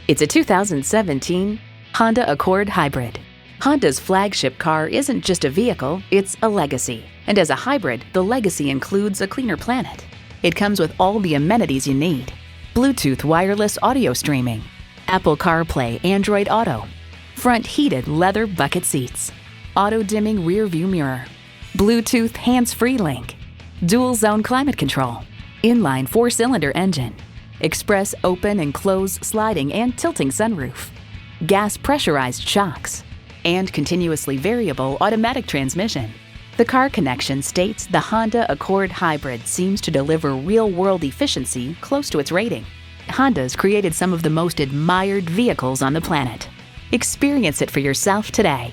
It's a 2017 Honda Accord Hybrid. Honda's flagship car isn't just a vehicle, it's a legacy. And as a hybrid, the legacy includes a cleaner planet. It comes with all the amenities you need: Bluetooth wireless audio streaming, Apple CarPlay Android Auto, front heated leather bucket seats, auto-dimming rear view mirror, Bluetooth hands-free link, dual zone climate control, inline 4-cylinder engine, express open and close sliding and tilting sunroof, gas pressurized shocks, and continuously variable automatic transmission. The Car Connection states the Honda Accord Hybrid seems to deliver real-world efficiency close to its rating. Honda's created some of the most admired vehicles on the planet. Experience it for yourself today.